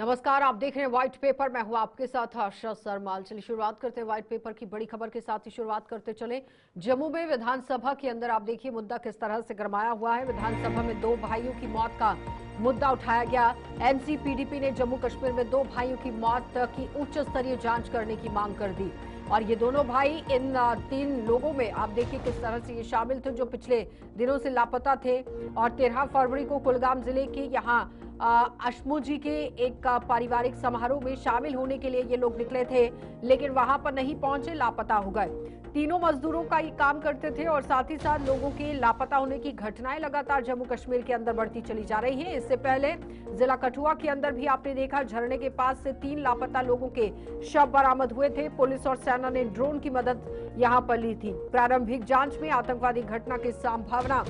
नमस्कार, आप देख रहे हैं व्हाइट पेपर। मैं हूं आपके साथ आशा सरमाल। चलिए शुरुआत करते हैं व्हाइट पेपर की बड़ी खबर के साथ ही शुरुआत करते चले। जम्मू में विधानसभा के अंदर आप देखिए मुद्दा किस तरह से गरमाया हुआ है। विधानसभा में दो भाइयों की मौत का मुद्दा उठाया गया। एमसी पीडीपी ने जम्मू कश्मीर में दो भाइयों की मौत की उच्च स्तरीय जांच करने की मांग कर दी। और ये दोनों भाई इन 3 लोगों में आप देखिए किस तरह से ये शामिल थे जो पिछले दिनों से लापता थे। और 13 फरवरी को कुलगाम जिले के यहाँ अशमू जी के एक पारिवारिक समारोह में शामिल होने के लिए ये लोग निकले थे, लेकिन वहां पर नहीं पहुंचे, लापता हो गए। तीनों मजदूरों का ये काम करते थे और साथ ही साथ लोगों के लापता होने की घटनाएं लगातार जम्मू कश्मीर के अंदर बढ़ती चली जा रही है। इससे पहले जिला कठुआ के अंदर भी आपने देखा झरने के पास से 3 लापता लोगों के शव बरामद हुए थे। पुलिस और सेना ने ड्रोन की मदद यहां पर ली थी। प्रारंभिक जांच में आतंकवादी घटना की संभावना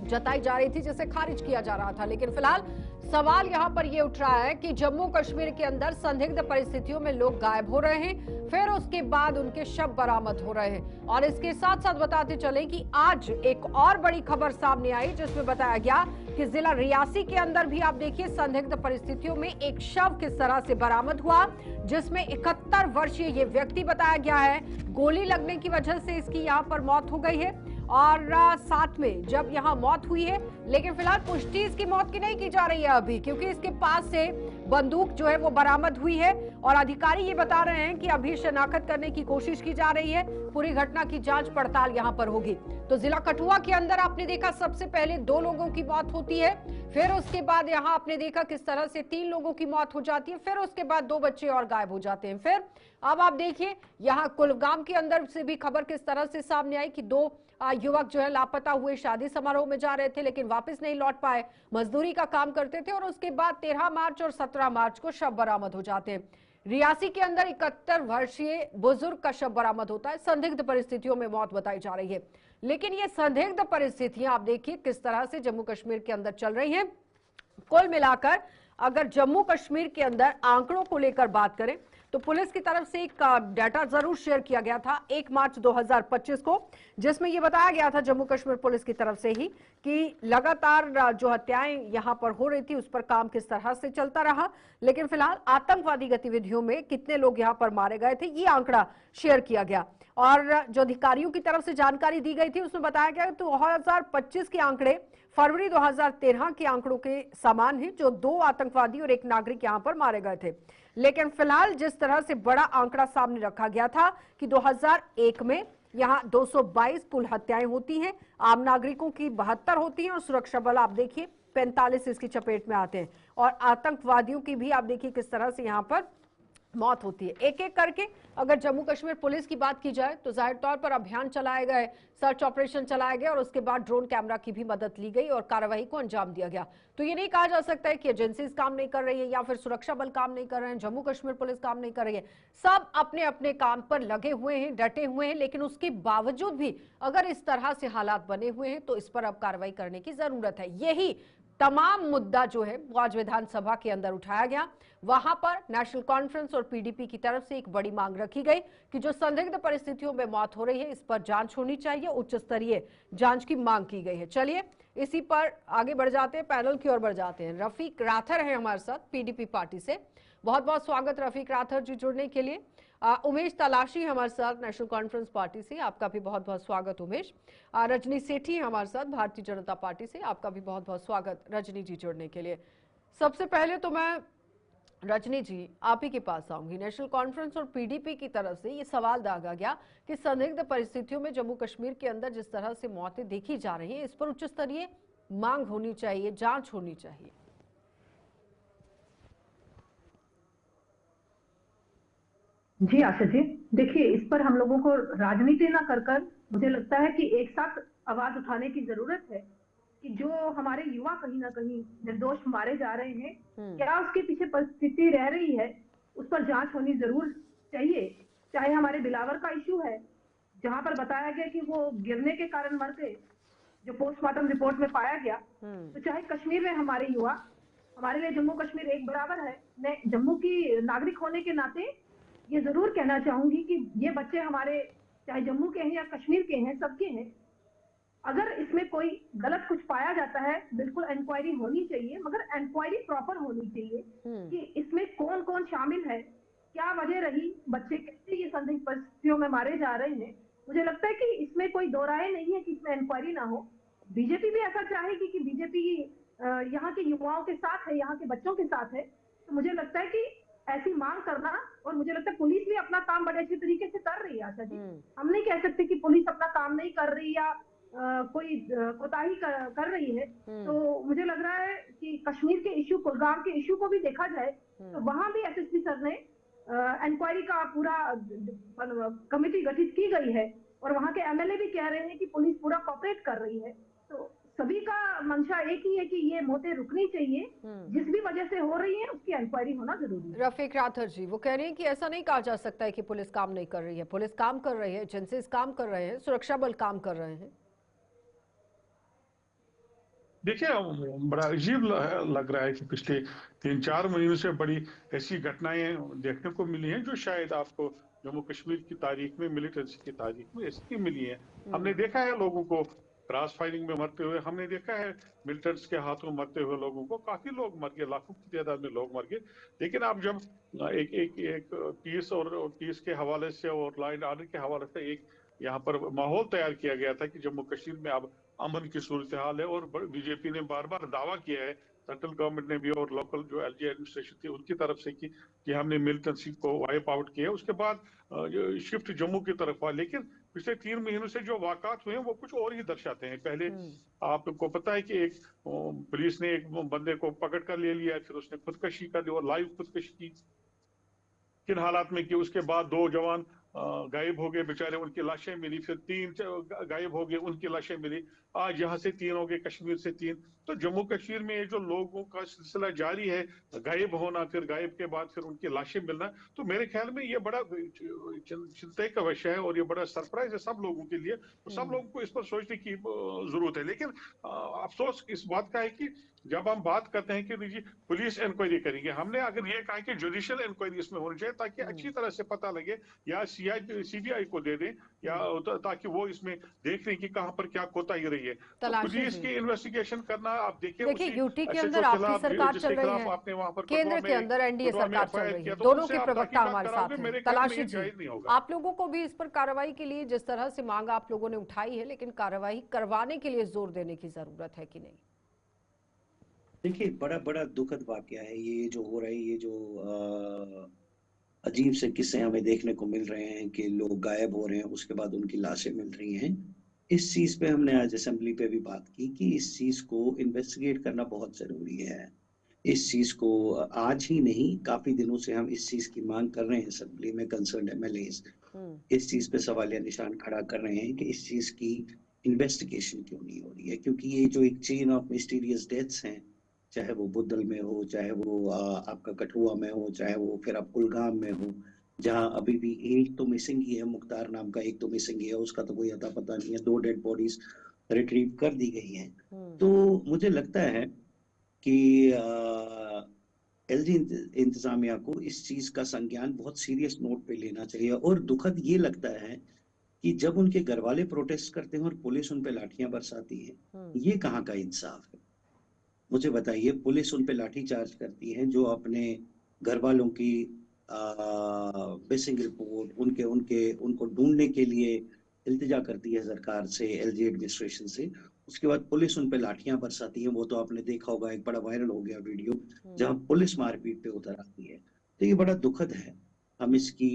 जताई जा रही थी, जिसे खारिज किया जा रहा था। लेकिन फिलहाल सवाल यहां पर यह उठ रहा है कि जम्मू कश्मीर के अंदर संदिग्ध परिस्थितियों में लोग गायब हो रहे हैं, फिर उसके बाद उनके शव बरामद हो रहे हैं। और इसके साथ साथ बताते चले कि आज एक और बड़ी खबर सामने आई, जिसमें बताया गया कि जिला रियासी के अंदर भी आप देखिए संदिग्ध परिस्थितियों में एक शव किस तरह से बरामद हुआ, जिसमें 71 वर्षीय ये व्यक्ति बताया गया है। गोली लगने की वजह से इसकी यहाँ पर मौत हो गई है। और साथ में जब यहाँ मौत हुई है, लेकिन फिलहाल पुष्टि इसकी मौत की नहीं की जा रही है अभी, क्योंकि इसके पास से बंदूक जो है वो बरामद हुई है। और अधिकारी ये बता रहे हैं कि अभी शनाख्त करने की कोशिश की जा रही है। पूरी घटना की जांच पड़ताल यहाँ पर होगी। तो जिला कठुआ के अंदर आपने देखा सबसे पहले 2 लोगों की मौत होती है, फिर उसके बाद यहाँ आपने देखा किस तरह से 3 लोगों की मौत हो जाती है, फिर उसके बाद 2 बच्चे और गायब हो जाते हैं। फिर अब आप देखिए यहाँ कुलगाम के अंदर से भी खबर किस तरह से सामने आई कि 2 युवक जो है लापता हुए, शादी समारोह में जा रहे थे लेकिन वापस नहीं लौट पाए, मजदूरी का काम करते थे। और उसके बाद 13 मार्च और 17 मार्च को शव बरामद हो जाते हैं। रियासी के अंदर 71 वर्षीय बुजुर्ग का शव बरामद होता है। संदिग्ध परिस्थितियों में मौत बताई जा रही है। लेकिन ये संदिग्ध परिस्थितियां आप देखिए किस तरह से जम्मू कश्मीर के अंदर चल रही हैं। कुल मिलाकर अगर जम्मू कश्मीर के अंदर आंकड़ों को लेकर बात करें तो पुलिस की तरफ से एक डाटा जरूर शेयर किया गया था 1 मार्च 2025 को, जिसमें यह बताया गया था जम्मू कश्मीर पुलिस की तरफ से ही कि लगातार जो हत्याएं यहां पर हो रही थी उस पर काम किस तरह से चलता रहा। लेकिन फिलहाल आतंकवादी गतिविधियों में कितने लोग यहां पर मारे गए थे, ये आंकड़ा शेयर किया गया। और जो अधिकारियों की तरफ से जानकारी दी गई थी उसमें बताया गया कि 2025 के आंकड़े फरवरी 2013 के आंकड़ों के समान है, जो 2 आतंकवादी और 1 नागरिक यहां पर मारे गए थे। लेकिन फिलहाल जिस तरह से बड़ा आंकड़ा सामने रखा गया था कि 2001 में यहां 222 कुल हत्याएं होती हैं, आम नागरिकों की 72 होती हैं और सुरक्षा बल आप देखिए 45 इसकी चपेट में आते हैं। और आतंकवादियों की भी आप देखिए किस तरह से यहां पर मौत होती है। एक एक करके अगर जम्मू कश्मीर पुलिस की बात की जाए तो जाहिर तौर पर अभियान चलाए गए, सर्च ऑपरेशन चलाए गए और उसके बाद ड्रोन कैमरा की भी मदद ली गई और कार्रवाई को अंजाम दिया गया। तो ये नहीं कहा जा सकता है कि एजेंसीज काम नहीं कर रही है या फिर सुरक्षा बल काम नहीं कर रहे हैं, जम्मू कश्मीर पुलिस काम नहीं कर रही है। सब अपने अपने काम पर लगे हुए हैं, डटे हुए हैं। लेकिन उसके बावजूद भी अगर इस तरह से हालात बने हुए हैं तो इस पर अब कार्रवाई करने की जरूरत है। यही तमाम मुद्दा जो है वो आज विधानसभा के अंदर उठाया गया। वहां पर नेशनल कॉन्फ्रेंस और पीडीपी की तरफ से एक बड़ी मांग रखी गई कि जो संदिग्ध परिस्थितियों में मौत हो रही है इस पर जांच होनी चाहिए, उच्च स्तरीय जांच की मांग की गई है। चलिए इसी पर आगे बढ़ जाते हैं, पैनल की ओर बढ़ जाते हैं। रफीक राथर है हमारे साथ पीडीपी पार्टी से। बहुत बहुत स्वागत रफीक राथर जी जुड़ने के लिए। उमेश तलाशी हमारे साथ नेशनल कॉन्फ्रेंस पार्टी से, आपका भी बहुत बहुत स्वागत उमेश। रजनी सेठी हमारे साथ भारतीय जनता पार्टी से, आपका भी बहुत बहुत स्वागत रजनी जी जुड़ने के लिए। सबसे पहले तो मैं रजनी जी आप ही के पास आऊंगी। नेशनल कॉन्फ्रेंस और पीडीपी की तरफ से ये सवाल दागा गया कि संदिग्ध परिस्थितियों में जम्मू कश्मीर के अंदर जिस तरह से मौतें देखी जा रही हैं इस पर उच्च स्तरीय मांग होनी चाहिए, जांच होनी चाहिए। जी आशा जी, देखिए इस पर हम लोगों को राजनीति ना कर कर मुझे लगता है कि एक साथ आवाज उठाने की जरूरत है कि जो हमारे युवा कहीं ना कहीं निर्दोष मारे जा रहे हैं, क्या उसके पीछे परिस्थिति रह रही है, उस पर जांच होनी जरूर चाहिए। चाहे हमारे बिलावर का इश्यू है जहां पर बताया गया कि वो गिरने के कारण मर गए, जो पोस्टमार्टम रिपोर्ट में पाया गया, तो चाहे कश्मीर में हमारे युवा, हमारे लिए जम्मू कश्मीर एक बराबर है। मैं जम्मू की नागरिक होने के नाते ये जरूर कहना चाहूंगी कि ये बच्चे हमारे चाहे जम्मू के हैं या कश्मीर के हैं, सबके हैं। अगर इसमें कोई गलत कुछ पाया जाता है, बिल्कुल इंक्वायरी होनी चाहिए, मगर इंक्वायरी प्रॉपर होनी चाहिए कि इसमें कौन कौन शामिल है, क्या वजह रही, बच्चे कैसे ये संदिग्ध परिस्थितियों में मारे जा रहे हैं। मुझे लगता है कि इसमें कोई दो राय नहीं है कि इसमें इंक्वायरी ना हो। बीजेपी भी ऐसा चाहेगी कि बीजेपी यहाँ के युवाओं के साथ है, यहाँ के बच्चों के साथ है। तो मुझे लगता है कि ऐसी मांग करना, और मुझे लगता है पुलिस भी अपना काम बड़े अच्छे तरीके से कर रही है आशा जी। हम नहीं कह सकते कि पुलिस अपना काम नहीं कर रही या कोई कोताही कर रही है। तो मुझे लग रहा है कि कश्मीर के इश्यू, कुलगाम के इश्यू को भी देखा जाए तो वहां भी एसएसपी सर ने इंक्वायरी का पूरा कमेटी गठित की गई है, और वहां के एमएलए भी कह रहे हैं कि पुलिस पूरा कॉपरेट कर रही है। तो सभी का मंशा एक ही है कि ये मौतें रुकनी चाहिए, जिस भी वजह से हो रही है उसकी इंक्वायरी होना जरूरी है। रफीक राठौर जी वो कह रहे हैं कि ऐसा नहीं कहा जा सकता है कि पुलिस काम नहीं कर रही है, पुलिस काम कर रही है, एजेंसीज काम कर रहे हैं, सुरक्षा बल काम कर रहे हैं। देखिए, बड़ा अजीब लग रहा है कि पिछले 3-4 महीनों से बड़ी ऐसी घटनाएं देखने को मिली हैं जो शायद आपको जम्मू कश्मीर की तारीख में, मिलिटेंसी की तारीख में ऐसी मिली हैं। हमने देखा है लोगों को क्रॉस फायरिंग में मरते हुए, हमने देखा है मिलिटेंट्स के हाथों मरते हुए लोगों को, काफी लोग मर गए, लाखों की तादाद में लोग मर गए। लेकिन आप जब एक एक एक पीस और पीस के हवाले से और लॉ एंड ऑर्डर के हवाले से एक यहाँ पर माहौल तैयार किया गया था कि जम्मू कश्मीर में अब अमन की सूरत हाल है, और बीजेपी ने बार बार दावा किया है, सेंट्रल गवर्नमेंट ने भी और लोकल जो एलजी एडमिनिस्ट्रेशन थी उनकी तरफ से कि हमने मिलिटेंसी को वाइप आउट किया। उसके बाद शिफ्ट जम्मू की तरफ हुआ। लेकिन पिछले 3 महीनों से जो वाकआत हुए हैं वो कुछ और ही दर्शाते हैं। पहले आपको पता है कि एक पुलिस ने एक बंदे को पकड़ कर ले लिया, फिर उसने खुदकशी कर ली और लाइव खुदकशी की, किन हालात में कि उसके बाद 2 जवान गायब हो गए बेचारे, उनकी लाशें मिली, फिर 3 गायब हो गए, उनकी लाशें मिली। आज यहाँ से 3 हो गए, कश्मीर से 3। तो जम्मू कश्मीर में ये जो लोगों का सिलसिला जारी है, गायब होना, फिर गायब के बाद फिर उनकी लाशें मिलना, तो मेरे ख्याल में ये बड़ा चिंता का विषय है और ये बड़ा सरप्राइज है सब लोगों के लिए। तो सब लोगों को इस पर सोचने की जरूरत है। लेकिन अफसोस इस बात का है कि जब हम बात करते हैं कि जी पुलिस इंक्वायरी करेंगे, हमने अगर ये कहा कि जुडिशियल इंक्वायरी इसमें होनी चाहिए ताकि अच्छी तरह से पता लगे, या सीबीआई को दे दें, या ताकि वो इसमें देख लें कि कहां पर क्या कोताही रही है। तो पुलिस की इन्वेस्टिगेशन करना, आप देखिए यूटी के अंदर आपकी सरकार चल रही है, आपने वहां पर केंद्र के अंदर एनडीए सरकार चल रही है, दोनों के प्रवक्ता हमारे साथ हैं। तलाशी जी, आप लोगों को भी इस पर कार्रवाई के लिए जिस तरह से मांग आप लोगों ने उठाई है, लेकिन कार्रवाई करवाने के लिए जोर देने की जरूरत है कि नहीं? देखिए, बड़ा बड़ा दुखद वाकया है ये जो हो रहा है। ये जो अजीब से किस्से हमें देखने को मिल रहे हैं कि लोग गायब हो रहे हैं, उसके बाद उनकी लाशें मिल रही हैं। इस चीज पे हमने आज असेंबली पे भी बात की कि इस चीज को इन्वेस्टिगेट करना बहुत जरूरी है। इस चीज को आज ही नहीं, काफी दिनों से हम इस चीज की मांग कर रहे हैं असेंबली में। कंसर्न एमएलएज इस चीज पे सवालिया निशान खड़ा कर रहे हैं कि इस चीज की इन्वेस्टिगेशन क्यों नहीं हो रही है। क्योंकि ये जो एक चेन ऑफ मिस्टीरियस डेथ्स हैं, चाहे वो बुद्धल में हो, चाहे वो आपका कठुआ में हो, चाहे वो फिर आप कुलगाम में हो, जहां अभी भी एक तो मिसिंग ही है, मुख्तार नाम का एक तो मिसिंग ही है, उसका तो कोई अता पता नहीं है। 2 डेड बॉडीज रिट्रीव कर दी गई हैं। तो मुझे लगता है कि एलजी इंतजामिया को इस चीज का संज्ञान बहुत सीरियस नोट पे लेना चाहिए। और दुखद ये लगता है कि जब उनके घर वाले प्रोटेस्ट करते हैं और पुलिस उन पे लाठियां बरसाती है, ये कहाँ का इंसाफ है? मुझे बताइए, पुलिस उन पे लाठी चार्ज करती है, जो अपने घर वालों की मिसिंग रिपोर्ट, उनको ढूंढने के लिए इल्तिजा करती है सरकार से, एलजी एडमिनिस्ट्रेशन से। उसके बाद पुलिस उन पे लाठियां बरसाती है। वो तो आपने देखा होगा, एक बड़ा वायरल हो गया वीडियो जहां पुलिस मारपीट पे उतर आती है। तो ये बड़ा दुखद है। हम इसकी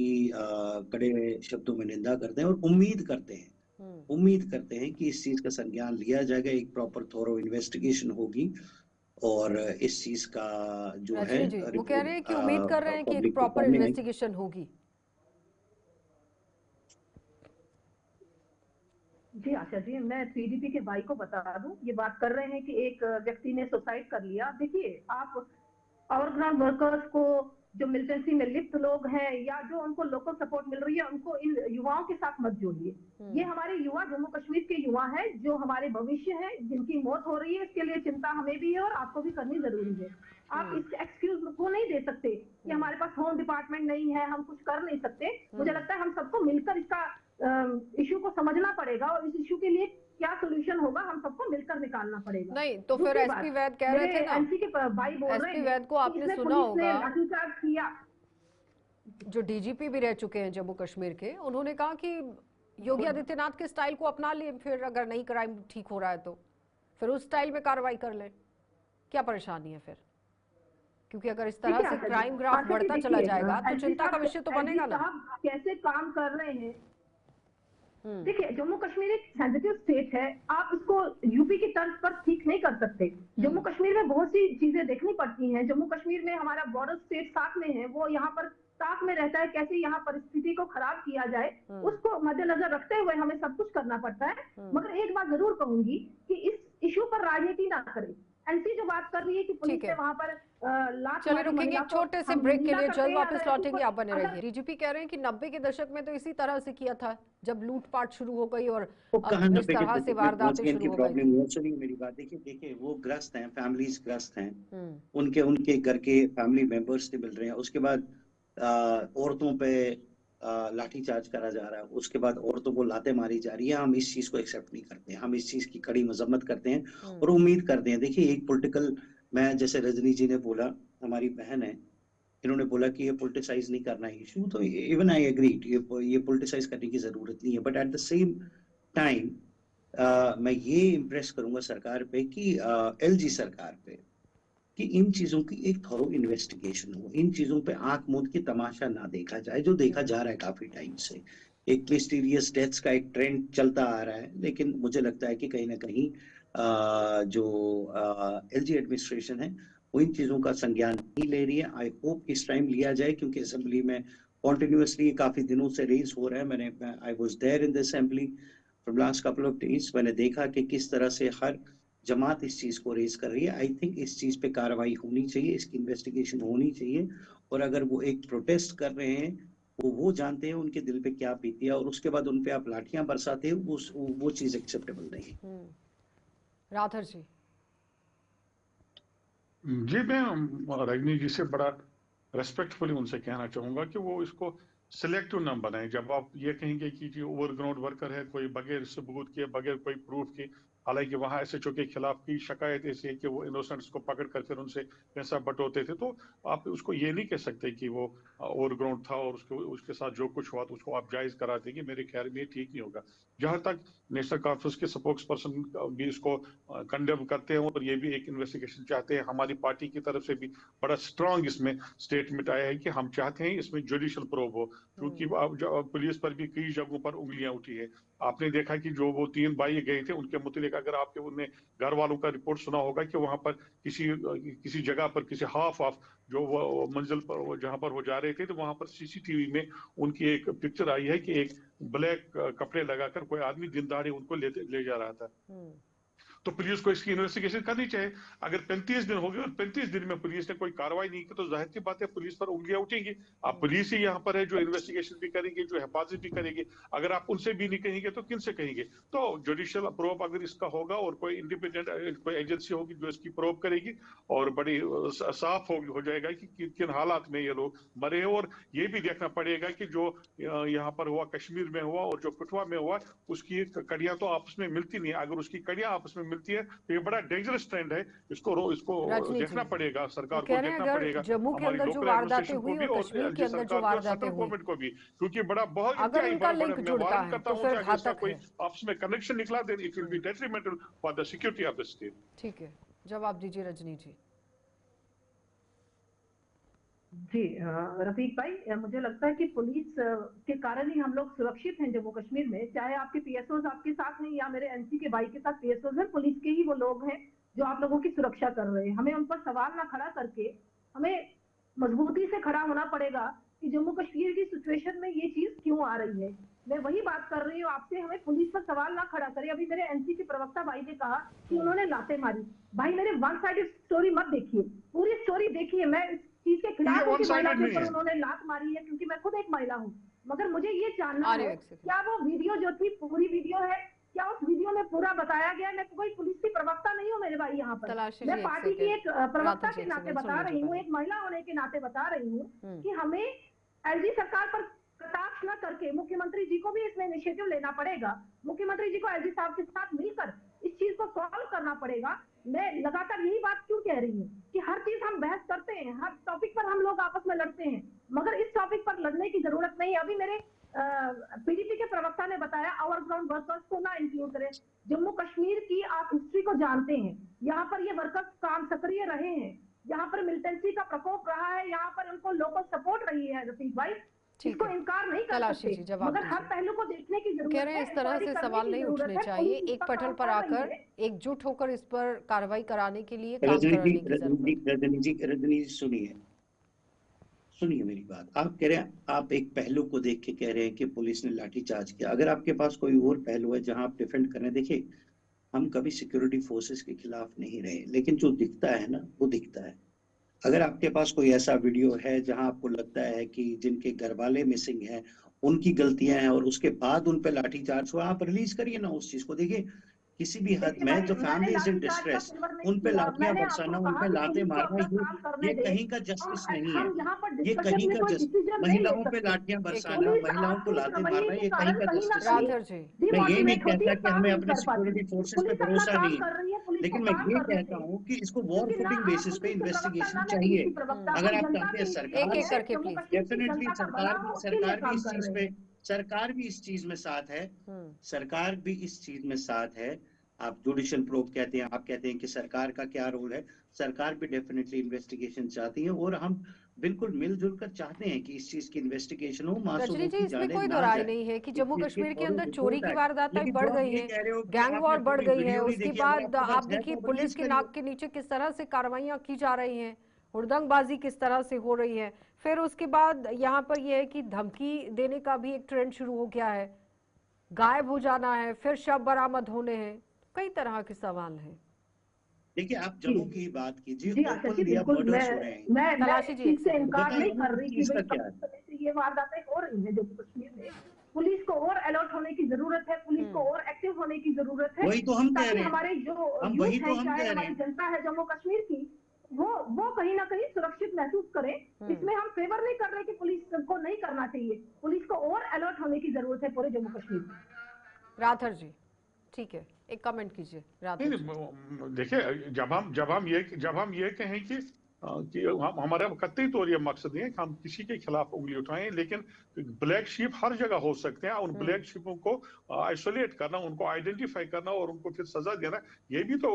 कड़े शब्दों में निंदा करते हैं और उम्मीद करते हैं कि इस चीज का संज्ञान लिया जाएगा, एक प्रॉपर थोरो इन्वेस्टिगेशन होगी और इस चीज का जो है वो कह रहे हैं कि उम्मीद कर रहे हैं कि एक प्रॉपर इन्वेस्टिगेशन होगी। जी आशा जी, मैं पीडीपी के भाई को बता दूं, ये बात कर रहे हैं कि एक व्यक्ति ने सुसाइड कर लिया। देखिए, आप और ग्राउंड वर्कर्स को, जो मिलिटेंसी में लिप्त लोग हैं या जो उनको लोकल सपोर्ट मिल रही है, उनको इन युवाओं के साथ मत जोड़िए। ये हमारे युवा, जम्मू कश्मीर के युवा हैं, जो हमारे भविष्य है, जिनकी मौत हो रही है। इसके लिए चिंता हमें भी है और आपको भी करनी जरूरी है। आप इस एक्सक्यूज को नहीं दे सकते कि हमारे पास होम डिपार्टमेंट नहीं है, हम कुछ कर नहीं सकते। मुझे लगता है हम सबको मिलकर इसका इश्यू को समझना पड़ेगा और इस इश्यू के लिए क्या सोल्यूशन होगा, हम सबको मिलकर निकालना पड़ेगा। नहीं तो फिर दूसरी एसपी बात, वैद कह रहे मेरे थे ना, एनसी के भाई बोल रहे एसपी हैं वैद को कि आपने इसमें सुना पुलिस ने होगा, लाठीचार्ज किया। जो डीजीपी भी रह चुके हैं जम्मू कश्मीर के, उन्होंने कहा कि योगी आदित्यनाथ के स्टाइल को अपना लिए, फिर अगर नहीं क्राइम ठीक हो रहा है तो फिर उस स्टाइल में कार्रवाई कर ले, क्या परेशानी है फिर? क्योंकि अगर इस तरह से क्राइम ग्राफ बढ़ता चला जाएगा तो चिंता का विषय तो बनेगा ना। कैसे काम कर रहे हैं, देखिए जम्मू कश्मीर एक सेंसिटिव स्टेट है, आप इसको यूपी की तर्ज पर ठीक नहीं कर सकते। जम्मू कश्मीर में बहुत सी चीजें देखनी पड़ती हैं। जम्मू कश्मीर में हमारा बॉर्डर स्टेट साथ में है, वो यहाँ पर साथ में रहता है, कैसे यहाँ परिस्थिति को खराब किया जाए उसको मद्देनजर रखते हुए हमें सब कुछ करना पड़ता है। मगर एक बात जरूर कहूंगी कि इस इशू पर राजनीति ना करें। एनसी जो बात कर रही है कि पुलिस ने वहां पर चलिए रुकेंगे एक छोटे से ब्रेक के लिए, जल्द वापस लौटेंगे, आप बने रहिए। डीजीपी कह रहे हैं कि 90 के दशक में तो इसी तरह से किया था, जब लूटपाट शुरू हो गई और इस तरह से वारदातें शुरू हो गई। मेरी बात देखिए वो ग्रस्त हैं, फैमिलीज ग्रस्त हैं, उनके घर के फैमिली मेंबर्स से मिल रहे हैं, उसके बाद औरतों पे लाठीचार्ज करा जा रहा है, उसके बाद औरतों को लाते मारी जा रही है। हम इस चीज को एक्सेप्ट नहीं करते हैं, हम इस चीज की कड़ी मजम्मत करते हैं और उम्मीद करते हैं। देखिए एक पॉलिटिकल, मैं जैसे रजनी जी ने बोला, हमारी बहन है, इन्होंने बोला कि ये पॉलिटिसाइज नहीं करना है इशू, तो इवन आई एग्री, ये पॉलिटिसाइज करने की जरूरत नहीं है। But at the same time मैं ये इम्प्रेस करूंगा सरकार पे कि एलजी सरकार पे, कि इन चीजों की एक थॉरो इन्वेस्टिगेशन हो, इन चीजों पे आंख मूंद के तमाशा ना देखा जाए, जो देखा जा रहा है काफी टाइम से। एक मिस्टीरियस डेथ्स का एक ट्रेंड चलता आ रहा है, लेकिन मुझे लगता है कि कहीं ना कहीं जो एलजी एडमिनिस्ट्रेशन है वो इन चीजों का संज्ञान नहीं ले रही है। आई होप इस टाइम लिया जाए, क्योंकि असेंबली में कॉन्टिन्यूसली काफी दिनों से रेज हो रहा है। I was there in the assembly from last couple of days, मैंने देखा कि किस तरह से हर जमात इस चीज को रेज कर रही है। आई थिंक इस चीज पे कार्रवाई होनी चाहिए, इसकी इन्वेस्टिगेशन होनी चाहिए। और अगर वो एक प्रोटेस्ट कर रहे हैं, वो जानते हैं उनके दिल पे क्या बीती है, और उसके बाद उनपे आप लाठियां बरसाते हो, वो चीज एक्सेप्टेबल नहीं है। राठौर जी। जी मैं रजनी जी से बड़ा रेस्पेक्टफुली उनसे कहना चाहूंगा कि वो इसको सिलेक्टिव ना बनाए। जब आप ये कहेंगे कि जी ओवरग्राउंड वर्कर है, कोई बगैर सबूत के, बगैर कोई प्रूफ के, हालांकि वहां एसएचओ के खिलाफ की शिकायत ऐसी है कि वो इनोसेंट्स को पकड़ कर फिर उनसे पैसा बटोरते थे, तो आप उसको ये नहीं कह सकते कि वो ओवरग्राउंड था और उसके साथ जो कुछ हुआ तो उसको आप जायज करा देंगे। मेरे ख्याल में ये ठीक नहीं होगा। जहां तक नेशनल कॉन्फ्रेंस के स्पोक्स पर्सन भी इसको कंडेम करते हैं और ये भी एक इन्वेस्टिगेशन चाहते हैं, हमारी पार्टी की तरफ से भी बड़ा स्ट्रांग इसमें स्टेटमेंट आया है कि हम चाहते हैं इसमें जुडिशियल प्रोब हो, क्योंकि पुलिस पर भी कई जगहों पर उंगलियां उठी है। आपने देखा कि जो वो 3 भाई गए थे उनके मुतालिक अगर आपके उनने घर वालों का रिपोर्ट सुना होगा कि वहां पर किसी जगह पर किसी हाफ ऑफ जो वो मंजिल पर जहां पर वो जा रहे थे, तो वहां पर सीसीटीवी में उनकी एक पिक्चर आई है कि एक ब्लैक कपड़े लगाकर कोई आदमी दिन दहाड़े उनको ले जा रहा था। तो पुलिस को इसकी इन्वेस्टिगेशन करनी चाहिए। अगर 35 दिन हो गए और 35 दिन में पुलिस ने कोई कार्रवाई नहीं की तो जाहिर सी बात है पुलिस पर उंगलियां उठेंगी। आप पुलिस ही यहाँ पर है जो इन्वेस्टिगेशन भी करेंगे, जो हिफाजत भी करेंगे। अगर आप उनसे भी नहीं कहेंगे तो किन से कहेंगे? तो जुडिशियल प्रोब अगर इसका होगा और कोई इंडिपेंडेंट कोई एजेंसी होगी जो इसकी प्रोब करेगी और बड़ी साफ हो जाएगा कि किन हालात में ये लोग मरे हैं। और ये भी देखना पड़ेगा कि जो यहाँ पर हुआ, कश्मीर में हुआ और जो कठुआ में हुआ, उसकी कड़ियां तो आपस में मिलती नहीं है। अगर उसकी कड़ियां आपस में मिलती है तो ये बड़ा डेंजरस ट्रेंड है। इसको देखना पड़ेगा, सरकार को देखना पड़ेगा, जम्मू के अंदर जो वारदातें हुई और कश्मीर के अंदर जो वारदातें हुई गवर्नमेंट को भी, क्योंकि बड़ा बहुत अगर उनका लिंक जुड़ता है तो फिर घातक है। आपस में कनेक्शन निकला then it will be detrimental for the security of the state. ठीक है, जवाब दीजिए रजनी जी। जी रफीक भाई, मुझे लगता है कि पुलिस के कारण ही हम लोग सुरक्षित हैं जम्मू कश्मीर में। चाहे आपके पीएसओज आपके साथ हैं या मेरे एनसी के भाई के साथ पीएसओज हैं, पुलिस के ही वो लोग हैं जो आप लोगों की सुरक्षा कर रहे हैं। हमें उन पर सवाल ना खड़ा करके हमें मजबूती से खड़ा होना पड़ेगा कि जम्मू कश्मीर की सिचुएशन में ये चीज क्यों आ रही है। मैं वही बात कर रही हूँ आपसे, हमें पुलिस पर सवाल ना खड़ा करे। अभी मेरे एनसी के प्रवक्ता भाई ने कहा कि उन्होंने लाते मारी। भाई मेरे वन साइडेड स्टोरी मत देखिए, पूरी स्टोरी देखिए। मैं चीज के खिलाफ उन्होंने लात मारी है क्योंकि मैं खुद एक महिला हूँ, मगर मुझे ये जानना है क्या वो वीडियो जो थी पूरी वीडियो है, क्या उस वीडियो में पूरा बताया गया? मैं कोई पुलिस की प्रवक्ता नहीं हूँ मेरे भाई, यहाँ पर मैं पार्टी की एक प्रवक्ता के नाते बता रही हूँ, एक महिला होने के नाते बता रही हूँ कि हमें एलजी सरकार पर कटाक्ष न करके मुख्यमंत्री जी को भी इसमें इनिशिएटिव लेना पड़ेगा। मुख्यमंत्री जी को एलजी साहब के साथ मिलकर इस चीज पड़ेगा। मैं लगातार यही बात क्यों कह रही हूँ कि हर चीज हम बहस करते हैं, हर टॉपिक पर हम लोग आपस में लड़ते हैं, मगर इस टॉपिक पर लड़ने की जरूरत नहीं है। अभी मेरे पीडीपी के प्रवक्ता ने बताया आवर ग्राउंड वर्कर्स को ना इंक्लूड करें। जम्मू कश्मीर की आप हिस्ट्री को जानते हैं, यहाँ पर ये वर्कर्स काम सक्रिय रहे हैं, यहाँ पर मिलिटेंसी का प्रकोप रहा है, यहाँ पर उनको लोकल सपोर्ट रही है रफीक भाई, इसको इनकार नहीं कर तलाशी जी सकते, जवाब मगर हर दीजिए। पहलू को देखने की जरूरत कह रहे हैं इस तरह से सवाल नहीं उठने चाहिए, एक पटल पर आकर एकजुट होकर इस पर कार्रवाई कराने के लिए काम करने की जरूरत है। रजनी जी सुनिए मेरी बात। आप कह रहे हैं, आप एक पहलू को देख के कह रहे हैं कि पुलिस ने लाठीचार्ज किया। अगर आपके पास कोई और पहलू है जहां आप डिफेंड कर रहे हैं, देखिए हम कभी सिक्योरिटी फोर्सेस के खिलाफ नहीं रहे, लेकिन जो दिखता है ना वो दिखता है। अगर आपके पास कोई ऐसा वीडियो है जहां आपको लगता है कि जिनके घर वाले मिसिंग हैं उनकी गलतियां हैं और उसके बाद उन पे लाठीचार्ज हुआ, आप रिलीज करिए ना उस चीज को। देखिए किसी भी हद में जो फैमिली इज इन डिस्ट्रेस, उन पे लाठियां बरसाना, उन पे लाते मारना, ये कहीं का जस्टिस नहीं है। ये कहीं का जस्टिस, महिलाओं पे लाठियां बरसाना, महिलाओं को लाते मारना, ये कहीं का जस्टिस नहीं है। राधर जी मैं ये नहीं कहता कि हमें अपने सिक्योरिटी फोर्सेस पे भरोसा नहीं है, लेकिन मैं ये कहता हूँ कि इसको वॉर फुटिंग बेसिस पे इन्वेस्टिगेशन चाहिए। अगर आप चाहते हैं एक एक करके प्लीज। डेफिनेटली सरकार भी इस चीज में साथ है, सरकार भी इस चीज में साथ है। आप जुडिशियल प्रोब कहते हैं, आप कहते हैं कि सरकार का क्या रोल है, सरकार भी डेफिनेटली इन्वेस्टिगेशन चाहती है और हम बिल्कुल मिलजुल कर चाहते हैं कि इस चीज की इन्वेस्टिगेशन हो, मासूमों की इसमें जाने कोई ना दोराय जाए। नहीं है कि इस जम्मू चीज की कश्मीर के फौरन अंदर चोरी रिपोर्ट की आए। वारदातें लेकिन बढ़ जो आप गई ये हैं, कह रहे हो कि गैंग आपने वॉर बढ़ पूरी गई है, वीडियो नहीं उसके देखी, अगर बाद आपके आप पास है देखिए तो पुलिस रिलीज के करिए। नाक के नीचे किस तरह से कार्रवाइयां की जा रही हैं, हुड़दंगबाजी किस तरह से हो रही है। फिर उसके बाद यहाँ पर यह है कि धमकी देने का भी एक ट्रेंड शुरू हो गया है, गायब हो जाना है, फिर शव बरामद होने हैं, कई तरह के सवाल हैं। देखिए आप जम्मू की ही बात कीजिए, जी आशा जी ओपनली अब बिल्कुल, मर्डर्स हो रहे हैं। मैं तलाशी इस जी चीज एक से सेकंड इनकार नहीं बताइए कर रही कि चीज का भाई क्या है। कभी समय से ये वारदातें हो रही है जम्मू कश्मीर में, पुलिस को और अलर्ट होने की जरूरत है, पुलिस को और एक्टिव होने की जरूरत है, वही तो हम कह ताकि रहे हैं, हमारे जो हम यूथ वही तो है, हम चाहे कह रहे हमारी हैं। जनता है जम्मू कश्मीर की, वो कहीं ना कहीं सुरक्षित महसूस करे। इसमें हम फेवर नहीं कर रहे कि पुलिस को नहीं करना चाहिए, पुलिस को और अलर्ट होने की जरूरत है पूरे जम्मू कश्मीर में। राधर जी ठीक है, एक कमेंट कीजिए राधर जी। देखिए जब हम ये कहें कि हमारा कतई तौर ये मकसद नहीं है कि हम किसी के खिलाफ उंगली उठाएं, लेकिन ब्लैक शीप हर जगह हो सकते हैं। उन ब्लैक शीपों को आइसोलेट करना, उनको आइडेंटिफाई करना और उनको फिर सजा देना, ये भी तो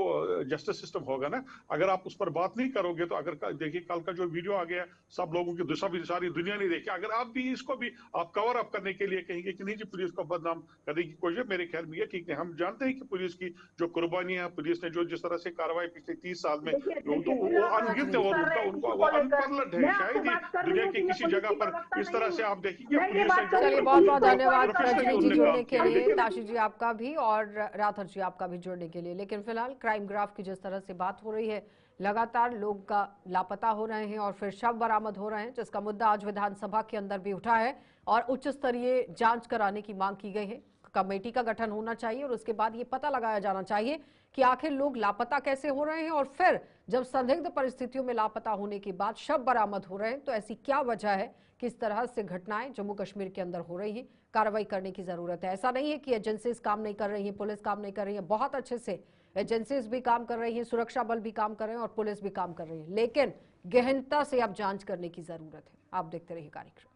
जस्टिस सिस्टम होगा ना। अगर आप उस पर बात नहीं करोगे तो अगर देखिए कल का जो वीडियो आ गया, सब लोगों की सारी दुनिया नहीं देखी, अगर आप भी इसको भी आप कवर अप करने के लिए कहेंगे कि नहीं जी पुलिस को बदनाम करने की कोशिश, मेरे ख्याल में ये ठीक नहीं। हम जानते हैं कि पुलिस की जो कुर्बानियां, पुलिस ने जो जिस तरह से कार्रवाई पिछले 30 साल में, तो वो अनगिनत है और उनका वो अनपैरेलल्ड है। शायद ही दुनिया की किसी जगह पर इस तरह से आप देखेंगे पुलिस ने चलिए जो बहुत बहुत धन्यवाद डेमोक्रेसी रजनी जी उनने जुड़ने काम के किया। लिए, लेकिन ताशी जी आपका भी और राधर जी आपका भी जुड़ने के लिए। लेकिन फिलहाल क्राइम ग्राफ की जिस तरह से बात हो रही है, लगातार लोग का लापता हो रहे हैं और फिर शव बरामद हो रहे हैं, जिसका मुद्दा आज विधानसभा के अंदर भी उठा है और उच्च स्तरीय जांच कराने की मांग की गई है। कमेटी का गठन होना चाहिए और उसके बाद ये पता लगाया जाना चाहिए कि आखिर लोग लापता कैसे हो रहे हैं और फिर जब संदिग्ध परिस्थितियों में लापता होने के बाद शव बरामद हो रहे हैं तो ऐसी क्या वजह है कि इस तरह से घटनाएं जम्मू कश्मीर के अंदर हो रही हैं। कार्रवाई करने की जरूरत है। ऐसा नहीं है कि एजेंसीज काम नहीं कर रही हैं, पुलिस काम नहीं कर रही है, बहुत अच्छे से एजेंसीज भी काम कर रही हैं, सुरक्षा बल भी काम कर रहे हैं और पुलिस भी काम कर रही है, लेकिन गहनता से अब जांच करने की जरूरत है। आप देखते रहिए कार्यक्रम।